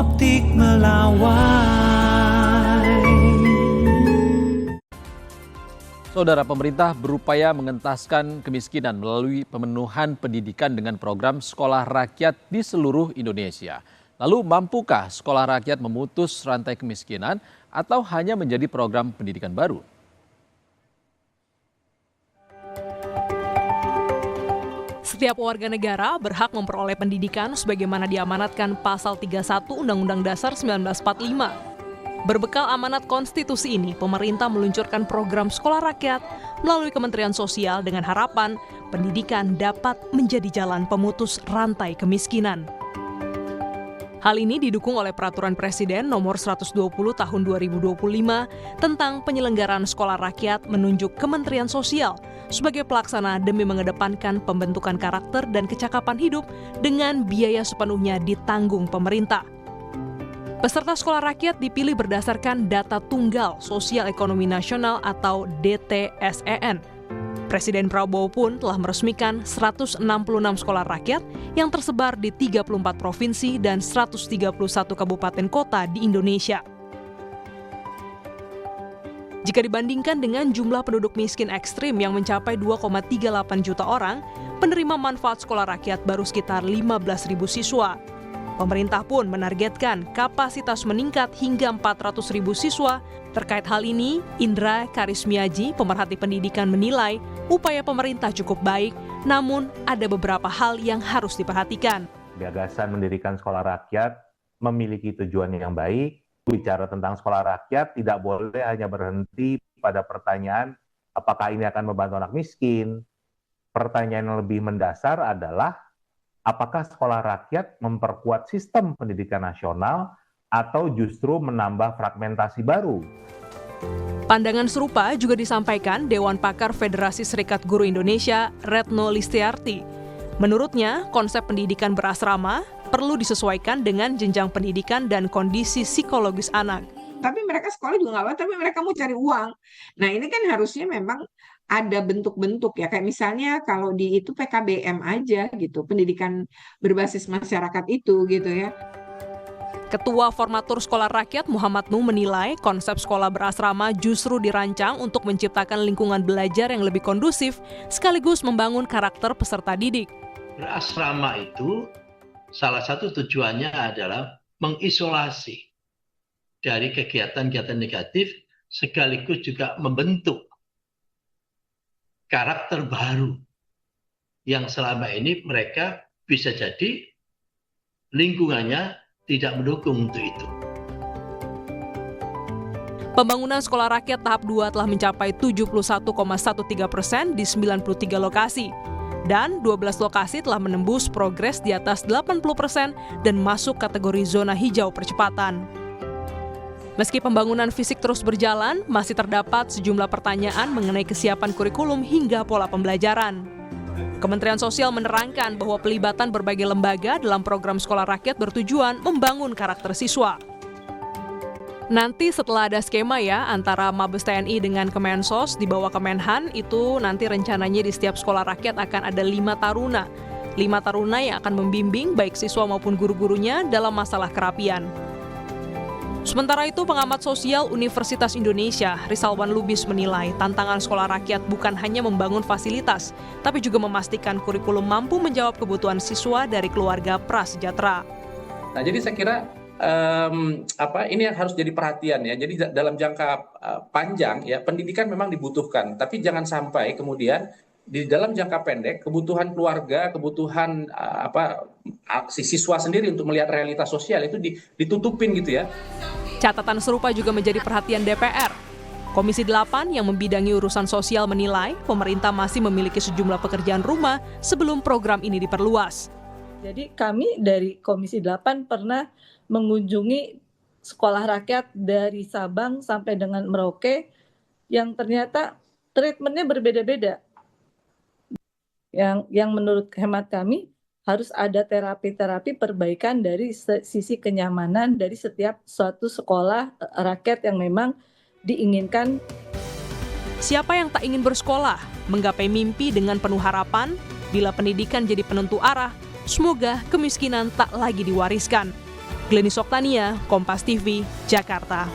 Optik Melawai. Saudara, pemerintah berupaya mengentaskan kemiskinan melalui pemenuhan pendidikan dengan program Sekolah Rakyat di seluruh Indonesia. Lalu, mampukah Sekolah Rakyat memutus rantai kemiskinan atau hanya menjadi program pendidikan baru? Setiap warga negara berhak memperoleh pendidikan sebagaimana diamanatkan Pasal 31 Undang-Undang Dasar 1945. Berbekal amanat konstitusi ini, pemerintah meluncurkan program Sekolah Rakyat melalui Kementerian Sosial dengan harapan pendidikan dapat menjadi jalan pemutus rantai kemiskinan. Hal ini didukung oleh Peraturan Presiden Nomor 120 Tahun 2025 tentang penyelenggaraan sekolah rakyat menunjuk Kementerian Sosial sebagai pelaksana demi mengedepankan pembentukan karakter dan kecakapan hidup dengan biaya sepenuhnya ditanggung pemerintah. Peserta sekolah rakyat dipilih berdasarkan data tunggal Sosial Ekonomi Nasional atau DTSEN. Presiden Prabowo pun telah meresmikan 166 sekolah rakyat yang tersebar di 34 provinsi dan 131 kabupaten kota di Indonesia. Jika dibandingkan dengan jumlah penduduk miskin ekstrim yang mencapai 2,38 juta orang, penerima manfaat sekolah rakyat baru sekitar 15.000 siswa. Pemerintah pun menargetkan kapasitas meningkat hingga 400.000 siswa. Terkait hal ini, Indra Karismiaji, pemerhati pendidikan, menilai upaya pemerintah cukup baik, namun ada beberapa hal yang harus diperhatikan. Gagasan mendirikan sekolah rakyat memiliki tujuan yang baik. Bicara tentang sekolah rakyat tidak boleh hanya berhenti pada pertanyaan apakah ini akan membantu anak miskin. Pertanyaan yang lebih mendasar adalah apakah sekolah rakyat memperkuat sistem pendidikan nasional atau justru menambah fragmentasi baru? Pandangan serupa juga disampaikan Dewan Pakar Federasi Serikat Guru Indonesia, Retno Listiarti. Menurutnya, konsep pendidikan berasrama perlu disesuaikan dengan jenjang pendidikan dan kondisi psikologis anak. Tapi mereka sekolah juga nggak apa, tapi mereka mau cari uang. Nah ini kan harusnya memang ada bentuk-bentuk ya, kayak misalnya kalau di itu PKBM aja gitu, pendidikan berbasis masyarakat itu gitu ya. Ketua Formatur Sekolah Rakyat Muhammad Nuh menilai konsep sekolah berasrama justru dirancang untuk menciptakan lingkungan belajar yang lebih kondusif sekaligus membangun karakter peserta didik. Berasrama itu salah satu tujuannya adalah mengisolasi dari kegiatan-kegiatan negatif sekaligus juga membentuk karakter baru yang selama ini mereka bisa jadi lingkungannya tidak mendukung untuk itu. Pembangunan sekolah rakyat tahap 2 telah mencapai 71,13% di 93 lokasi. Dan 12 lokasi telah menembus progres di atas 80% dan masuk kategori zona hijau percepatan. Meski pembangunan fisik terus berjalan, masih terdapat sejumlah pertanyaan mengenai kesiapan kurikulum hingga pola pembelajaran. Kementerian Sosial menerangkan bahwa pelibatan berbagai lembaga dalam program sekolah rakyat bertujuan membangun karakter siswa. Nanti setelah ada skema ya antara Mabes TNI dengan Kemensos di bawah Kemenhan, itu nanti rencananya di setiap sekolah rakyat akan ada 5 taruna. 5 taruna yang akan membimbing baik siswa maupun guru-gurunya dalam masalah kerapian. Sementara itu, pengamat sosial Universitas Indonesia, Rizalwan Lubis menilai tantangan sekolah rakyat bukan hanya membangun fasilitas, tapi juga memastikan kurikulum mampu menjawab kebutuhan siswa dari keluarga prasejahtera. Nah, jadi saya kira ini yang harus jadi perhatian ya. Jadi dalam jangka panjang ya pendidikan memang dibutuhkan, tapi jangan sampai kemudian di dalam jangka pendek kebutuhan keluarga, kebutuhan si siswa sendiri untuk melihat realitas sosial itu ditutupin gitu ya. Catatan serupa juga menjadi perhatian DPR. Komisi 8 yang membidangi urusan sosial menilai pemerintah masih memiliki sejumlah pekerjaan rumah sebelum program ini diperluas. Jadi kami dari Komisi 8 pernah mengunjungi sekolah rakyat dari Sabang sampai dengan Merauke yang ternyata treatmentnya berbeda-beda. Yang menurut hemat kami harus ada terapi-terapi perbaikan dari sisi kenyamanan dari setiap suatu sekolah rakyat yang memang diinginkan. Siapa yang tak ingin bersekolah, menggapai mimpi dengan penuh harapan, bila pendidikan jadi penentu arah, semoga kemiskinan tak lagi diwariskan. Glenny Soktania, Kompas TV, Jakarta.